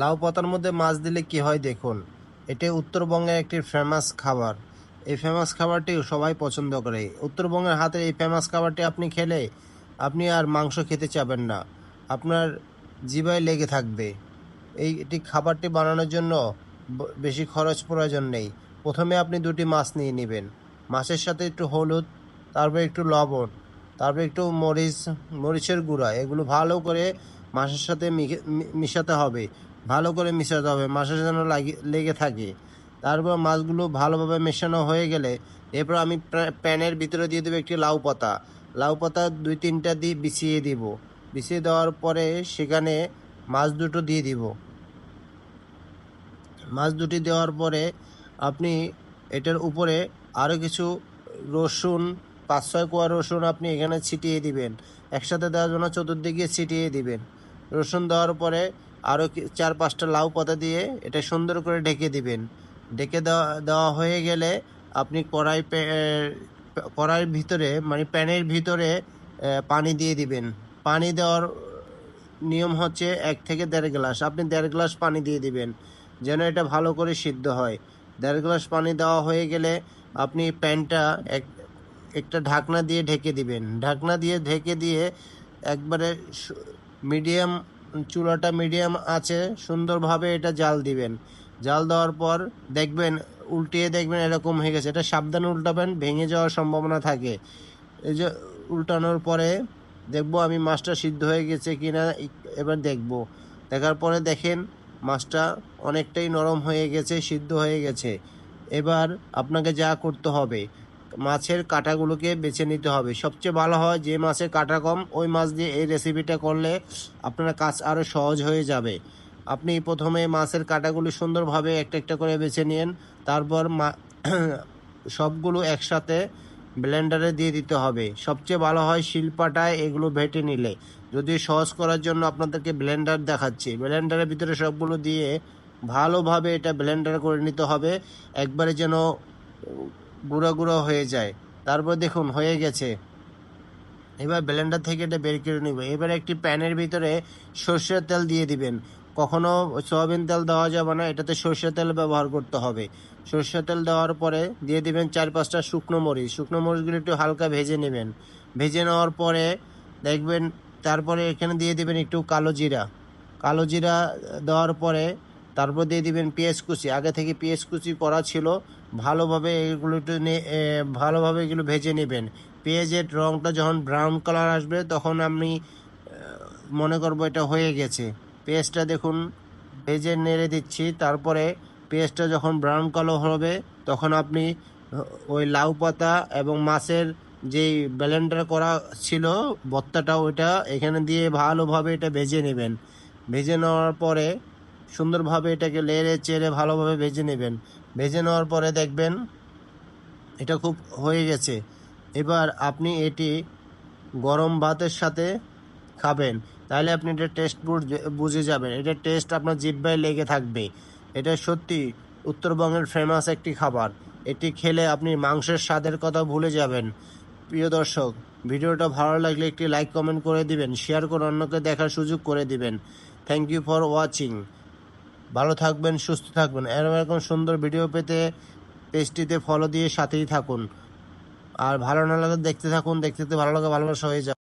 লাউ পাতার মধ্যে মাছ দিলে কি হয় দেখুন। এটি উত্তরবঙ্গের একটি ফেমাস খাবার। এই ফেমাস খাবারটি সবাই পছন্দ করে। উত্তরবঙ্গের হাতের এই ফেমাস খাবারটি আপনি খেলে আপনি আর মাংস খেতে চাবেন না, আপনার জিভায় লেগে থাকবে। এটি খাবারটি বানানোর জন্য বেশি খরচ প্রয়োজন নেই। প্রথমে আপনি দুটি মাছ নিয়ে নেবেন, মাছের সাথে একটু হলুদ, তারপর একটু লবণ, তারপর একটু মরিচের গুঁড়া, এগুলো ভালো করে মাছের সাথে মিশাতে হবে। ভালো করে মিশাতে হবে, মাছের যেন লেগে থাকে। তারপর মাছগুলো ভালোভাবে মেশানো হয়ে গেলে এরপর আমি প্যানের ভিতরে দিয়ে দেবো একটি লাউ পাতা। লাউ পাতা 2-3টা দিয়ে বিছিয়ে দিব। বিছিয়ে দেওয়ার পরে সেখানে মাছ দুটো দিয়ে দিব। মাছ দুটি দেওয়ার পরে আপনি এটার উপরে আরও কিছু রসুন, 5-6 কোয়া রসুন আপনি এখানে ছিটিয়ে দিবেন। একসাথে দেওয়ার জন্য চতুর্দিকে ছিটিয়ে দিবেন। রসুন দেওয়ার পরে আরও 4-5টা লাউ পাতা দিয়ে এটা সুন্দর করে ঢেকে দিবেন। ঢেকে দেওয়া হয়ে গেলে আপনি কড়াইয়ের ভিতরে মানে প্যানের ভিতরে পানি দিয়ে দিবেন। পানি দেওয়ার নিয়ম হচ্ছে 1 থেকে 1.5 গ্লাস। আপনি 1.5 গ্লাস পানি দিয়ে দিবেন যেন এটা ভালো করে সিদ্ধ হয়। 1.5 গ্লাস পানি দেওয়া হয়ে গেলে আপনি প্যানটা একটা ঢাকনা দিয়ে ঢেকে দিবেন। ঢাকনা দিয়ে ঢেকে দিয়ে একবারে মিডিয়াম, চুলাটা মিডিয়াম আছে, সুন্দরভাবে এটা জাল দিবেন। জাল দেওয়ার পর দেখবেন, উল্টিয়ে দেখবেন এরকম হয়ে গেছে। এটা সাবধানে উল্টাবেন, ভেঙে যাওয়ার সম্ভাবনা থাকে। এই যে উল্টানোর পরে দেখবো আমি মাছটা সিদ্ধ হয়ে গেছে কিনা, এবার দেখবো। দেখার পরে দেখেন মাছটা অনেকটাই নরম হয়ে গেছে, সিদ্ধ হয়ে গেছে। এবার আপনাকে যা করতে হবে, মাছের কাঁটাগুলোকে বেছে নিতে হবে। সবচেয়ে ভালো হয় যে মাছের কাঁটা কম ওই মাছ দিয়ে এই রেসিপিটা করলে আপনার কাজ আরও সহজ হয়ে যাবে। আপনি প্রথমে মাছের কাঁটাগুলো সুন্দরভাবে একটা একটা করে বেছে নিন। তারপর সবগুলো একসাথে ব্লেন্ডারে দিয়ে দিতে হবে। সবচেয়ে ভালো হয় শিলপাটায় এগুলো বেটে নিলে। যদি সহজ করার জন্য আপনাদেরকে ব্লেন্ডার দেখাচ্ছি। ব্লেন্ডারের ভিতরে সবগুলো দিয়ে ভালোভাবে এটা ব্লেন্ডার করে নিতে হবে, একবারে যেন গুঁড়ো গুঁড়ো হয়ে যায়। তারপর দেখুন হয়ে গেছে। এবার ব্লেন্ডার থেকে এটা বের করে নেব। এবার একটি প্যানের ভিতরে সরষের তেল দিয়ে দিবেন। কখনো সয়াবিন তেল দেওয়া যাবে না, এটাতে সরষের তেল ব্যবহার করতে হবে। সরষের তেল দেওয়ার পরে দিয়ে দিবেন 4-5টা শুকনো মরিচ। শুকনো মরিচগুলো একটু হালকা ভেজে নেবেন। ভেজে নেওয়ার পরে দেখবেন, তারপরে এখানে দিয়ে দিবেন একটু কালো জিরা। কালো জিরা দেওয়ার পরে তারপর দিয়ে দিবেন পেঁয়াজ কুচি। আগে থেকে পেঁয়াজ কুচি করা ছিল। ভালোভাবে এগুলো একটু ভালোভাবে এগুলো ভেজে নেবেন। পেঁয়াজের রঙটা যখন ব্রাউন কালার আসবে তখন আমি মনে করব এটা হয়ে গেছে। পেঁয়াজটা দেখুন ভেজে নেড়ে দিচ্ছি। তারপরে পেঁয়াজটা যখন ব্রাউন কালার হবে তখন আপনি ওই লাউ পাতা এবং মাছের যেই ব্লেন্ডার করা ছিল ভর্তাটা, ওইটা এখানে দিয়ে ভালোভাবে এটা ভেজে নেবেন। ভেজে নেওয়ার পরে সুন্দরভাবে এটাকে নেড়ে চেড়ে ভালোভাবে ভেজে নেবেন। ভেজে নেওয়ার পরে দেখবেন এটা খুব হয়ে গেছে। এবার আপনি এটি গরম ভাতের সাথে খাবেন, তাহলে আপনি এটা টেস্ট বুঝে যাবেন। এটা টেস্ট আপনার জিহ্বায় লেগে থাকবে। এটা সত্যি উত্তরবঙ্গের ফেমাস একটি খাবার। এটি খেলে আপনি মাংসের স্বাদের কথা ভুলে যাবেন। প্রিয় দর্শক, ভিডিওটা ভালো লাগলে একটি লাইক কমেন্ট করে দিবেন, শেয়ার করে অন্যকে দেখার সুযোগ করে দিবেন। Thank you for watching. ভালো থাকবেন, সুস্থ থাকবেন। এরকম সুন্দর ভিডিও পেতে পেজটিতে ফলো দিয়ে সাথেই থাকুন। আর ভালো না লাগে দেখতে থাকুন, দেখতে ভালো লাগে ভালোবাসা হয়ে যাবে।